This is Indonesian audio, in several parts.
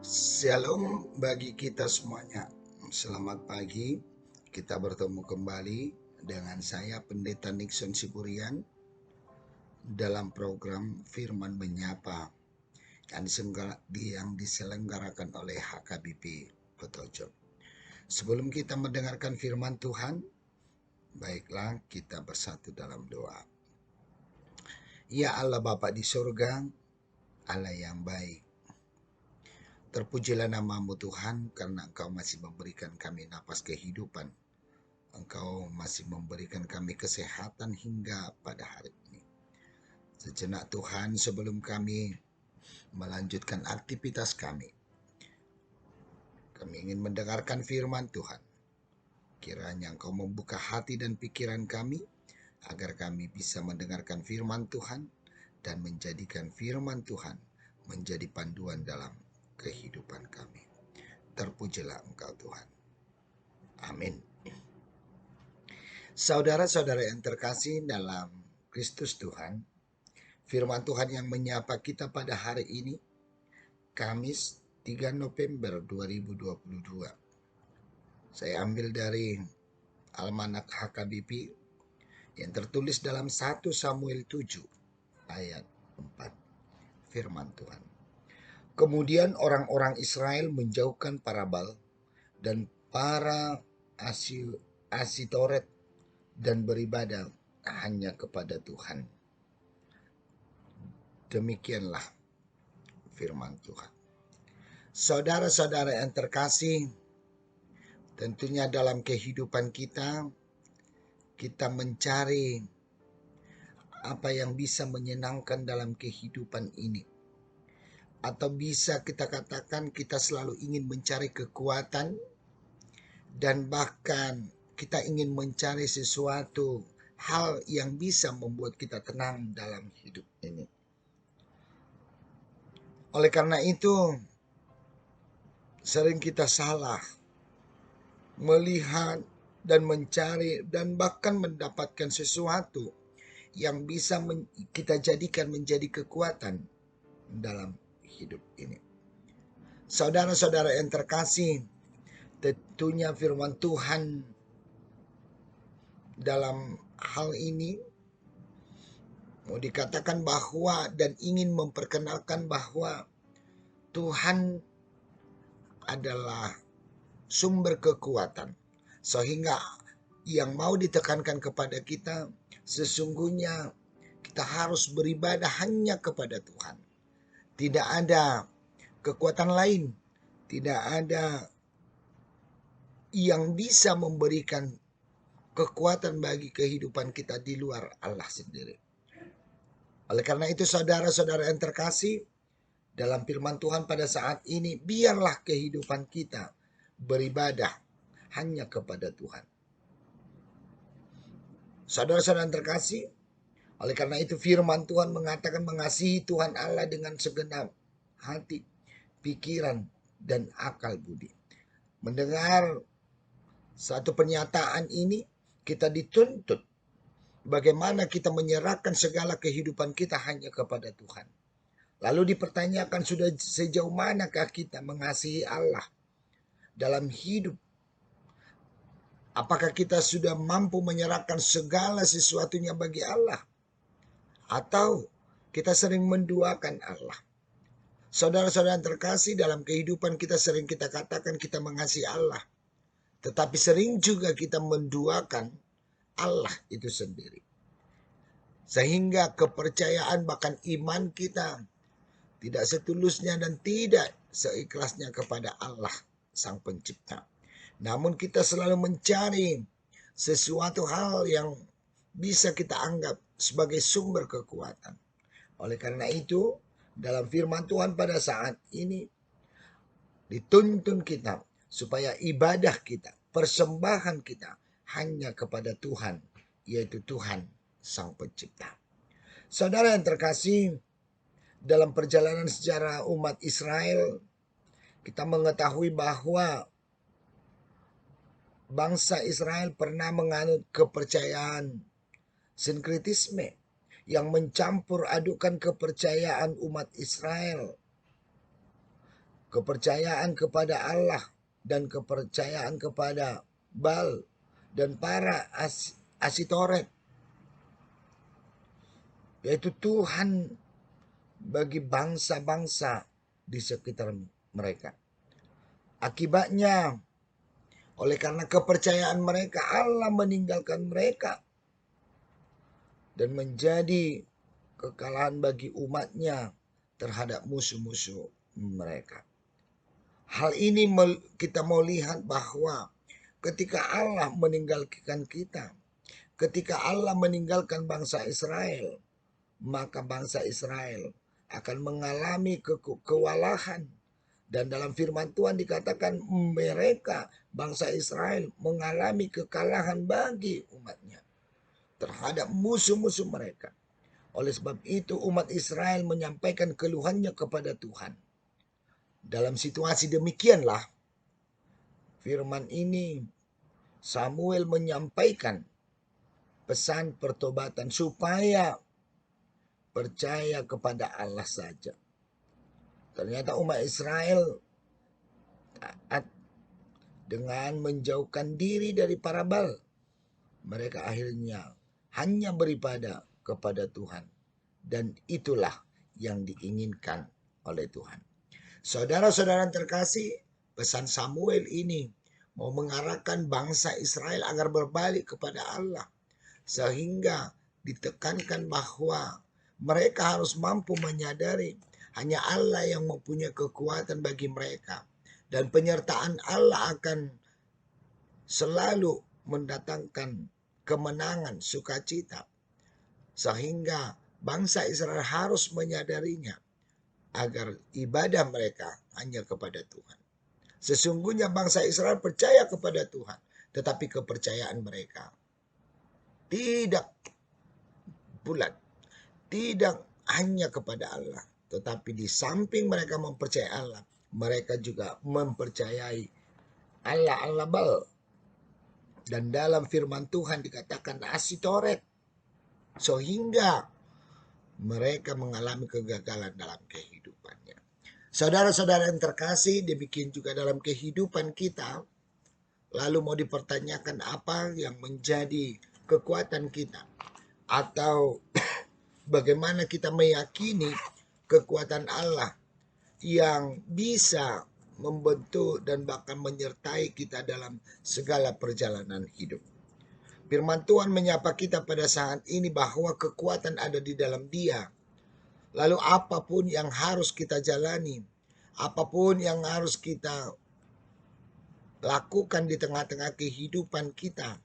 Shalom bagi kita semuanya. Selamat pagi. Kita bertemu kembali dengan saya Pendeta Nixon Siburian dalam program Firman Menyapa yang diselenggarakan oleh HKBP Petojo. Sebelum kita mendengarkan firman Tuhan, baiklah kita bersatu dalam doa. Ya Allah Bapa di surga, Allah yang baik, terpujilah namamu Tuhan karena Engkau masih memberikan kami napas kehidupan. Engkau masih memberikan kami kesehatan hingga pada hari ini. Sejenak Tuhan, sebelum kami melanjutkan aktivitas kami ingin mendengarkan firman Tuhan. Kiranya Engkau membuka hati dan pikiran kami agar kami bisa mendengarkan firman Tuhan dan menjadikan firman Tuhan menjadi panduan dalam kehidupan kami. Terpujilah Engkau Tuhan. Amin. Saudara-saudara yang terkasih dalam Kristus Tuhan, firman Tuhan yang menyapa kita pada hari ini, Kamis 3 November 2022. Saya ambil dari Almanak HKBP yang tertulis dalam 1 Samuel 7 ayat 4. Firman Tuhan. Kemudian orang-orang Israel menjauhkan para Baal dan para Asitoret dan beribadah hanya kepada Tuhan. Demikianlah firman Tuhan. Saudara-saudara yang terkasih, tentunya dalam kehidupan kita mencari apa yang bisa menyenangkan dalam kehidupan ini. Atau bisa kita katakan kita selalu ingin mencari kekuatan dan bahkan kita ingin mencari sesuatu hal yang bisa membuat kita tenang dalam hidup ini. Oleh karena itu, sering kita salah melihat dan mencari dan bahkan mendapatkan sesuatu yang bisa kita jadikan menjadi kekuatan dalam hidup ini. Saudara-saudara yang terkasih, tentunya firman Tuhan dalam hal ini mau dikatakan bahwa dan ingin memperkenalkan bahwa Tuhan adalah sumber kekuatan. Sehingga yang mau ditekankan kepada kita, sesungguhnya kita harus beribadah hanya kepada Tuhan. Tidak ada kekuatan lain, tidak ada yang bisa memberikan kekuatan bagi kehidupan kita di luar Allah sendiri. Oleh karena itu saudara-saudara yang terkasih, dalam firman Tuhan pada saat ini, biarlah kehidupan kita beribadah hanya kepada Tuhan. Saudara-saudara yang terkasih, oleh karena itu firman Tuhan mengatakan mengasihi Tuhan Allah dengan segenap hati, pikiran, dan akal budi. Mendengar satu pernyataan ini, kita dituntut bagaimana kita menyerahkan segala kehidupan kita hanya kepada Tuhan. Lalu dipertanyakan sudah sejauh manakah kita mengasihi Allah dalam hidup. Apakah kita sudah mampu menyerahkan segala sesuatunya bagi Allah? Atau kita sering menduakan Allah? Saudara-saudara yang terkasih, dalam kehidupan kita sering kita katakan kita mengasihi Allah. Tetapi sering juga kita menduakan Allah itu sendiri. Sehingga kepercayaan bahkan iman kita tidak setulusnya dan tidak seikhlasnya kepada Allah Sang Pencipta. Namun kita selalu mencari sesuatu hal yang bisa kita anggap sebagai sumber kekuatan. Oleh karena itu, dalam firman Tuhan pada saat ini dituntun kita supaya ibadah kita, persembahan kita hanya kepada Tuhan, yaitu Tuhan Sang Pencipta. Saudara yang terkasih, dalam perjalanan sejarah umat Israel, kita mengetahui bahwa bangsa Israel pernah menganut kepercayaan sinkretisme yang mencampur adukan kepercayaan umat Israel kepercayaan kepada Allah dan kepercayaan kepada Baal dan para Asitoret, yaitu Tuhan bagi bangsa-bangsa di sekitar mereka. Akibatnya, oleh karena kepercayaan mereka, Allah meninggalkan mereka dan menjadi kekalahan bagi umatnya terhadap musuh-musuh mereka. Hal ini kita mau lihat bahwa ketika Allah meninggalkan kita, ketika Allah meninggalkan bangsa Israel, maka bangsa Israel akan mengalami kewalahan. Dan dalam firman Tuhan dikatakan mereka, bangsa Israel, mengalami kekalahan bagi umatnya terhadap musuh-musuh mereka. Oleh sebab itu umat Israel menyampaikan keluhannya kepada Tuhan. Dalam situasi demikianlah firman ini Samuel menyampaikan pesan pertobatan supaya percaya kepada Allah saja. Ternyata umat Israel taat dengan menjauhkan diri dari para Baal. Mereka akhirnya hanya beribadah kepada Tuhan. Dan itulah yang diinginkan oleh Tuhan. Saudara-saudara terkasih, pesan Samuel ini mau mengarahkan bangsa Israel agar berbalik kepada Allah. Sehingga ditekankan bahwa mereka harus mampu menyadari hanya Allah yang mempunyai kekuatan bagi mereka. Dan penyertaan Allah akan selalu mendatangkan kemenangan, sukacita. Sehingga bangsa Israel harus menyadarinya agar ibadah mereka hanya kepada Tuhan. Sesungguhnya bangsa Israel percaya kepada Tuhan, tetapi kepercayaan mereka tidak bulat, tidak hanya kepada Allah, tetapi di samping mereka mempercayai Allah, mereka juga mempercayai Allah Baal. Dan dalam firman Tuhan dikatakan Asitoret, sehingga mereka mengalami kegagalan dalam kehidupannya. Saudara-saudara yang terkasih, demikian juga dalam kehidupan kita. Lalu mau dipertanyakan apa yang menjadi kekuatan kita, atau bagaimana kita meyakini kekuatan Allah yang bisa membentuk dan bahkan menyertai kita dalam segala perjalanan hidup. Firman Tuhan menyapa kita pada saat ini bahwa kekuatan ada di dalam Dia. Lalu apapun yang harus kita jalani, apapun yang harus kita lakukan di tengah-tengah kehidupan kita,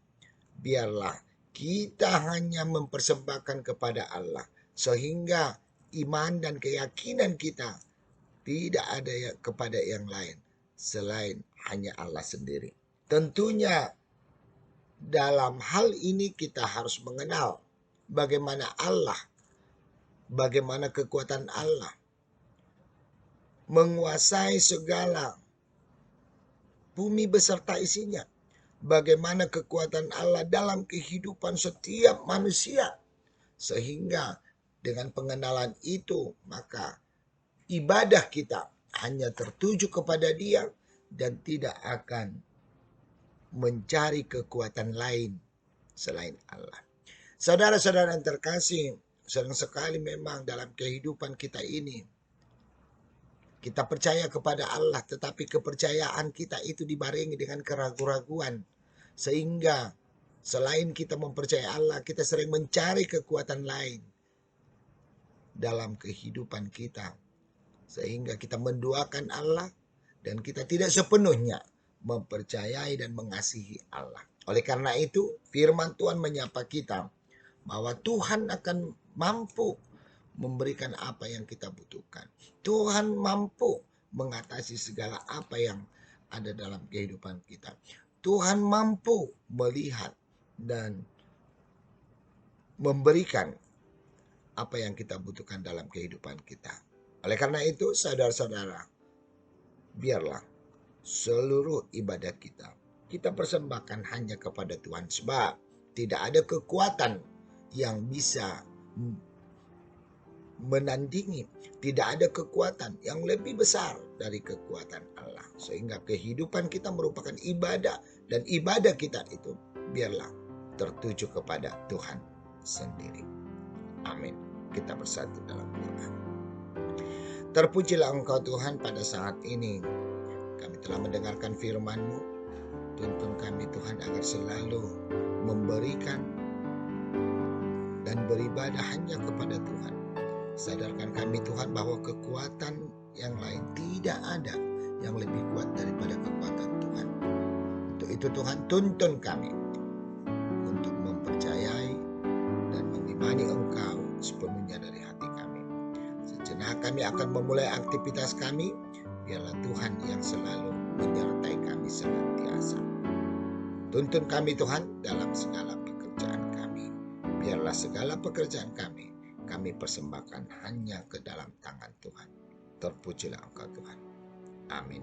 biarlah kita hanya mempersembahkan kepada Allah. Sehingga iman dan keyakinan kita tidak ada kepada yang lain selain hanya Allah sendiri. Tentunya dalam hal ini kita harus mengenal bagaimana Allah, bagaimana kekuatan Allah menguasai segala bumi beserta isinya. Bagaimana kekuatan Allah dalam kehidupan setiap manusia. Sehingga dengan pengenalan itu, maka ibadah kita hanya tertuju kepada Dia dan tidak akan mencari kekuatan lain selain Allah. Saudara-saudara yang terkasih, sering sekali memang dalam kehidupan kita ini, kita percaya kepada Allah, tetapi kepercayaan kita itu dibarengi dengan keraguan-raguan. Sehingga selain kita mempercayai Allah, kita sering mencari kekuatan lain dalam kehidupan kita. Sehingga kita menduakan Allah dan kita tidak sepenuhnya mempercayai dan mengasihi Allah. Oleh karena itu, firman Tuhan menyapa kita bahwa Tuhan akan mampu memberikan apa yang kita butuhkan. Tuhan mampu mengatasi segala apa yang ada dalam kehidupan kita. Tuhan mampu melihat dan memberikan apa yang kita butuhkan dalam kehidupan kita. Oleh karena itu, saudara-saudara, biarlah seluruh ibadah kita persembahkan hanya kepada Tuhan. Sebab tidak ada kekuatan yang bisa menandingi. Tidak ada kekuatan yang lebih besar dari kekuatan Allah. Sehingga kehidupan kita merupakan ibadah. Dan ibadah kita itu biarlah tertuju kepada Tuhan sendiri. Amin. Kita bersatu dalam doa. Terpujilah Engkau Tuhan pada saat ini. Kami telah mendengarkan firman-Mu. Tuntun kami Tuhan agar selalu memberikan dan beribadah hanya kepada Tuhan. Sadarkan kami Tuhan bahwa kekuatan yang lain tidak ada yang lebih kuat daripada kekuatan Tuhan. Untuk itu Tuhan, tuntun kami untuk mempercayai dan mengimani Engkau sepenuhnya dari hati kami. Sejenak kami akan memulai aktivitas kami. Biarlah Tuhan yang selalu menyertai kami senantiasa. Tuntun kami Tuhan dalam segala pekerjaan kami. Biarlah segala pekerjaan kami persembahkan hanya ke dalam tangan Tuhan. Terpujilah Engkau Tuhan. Amin.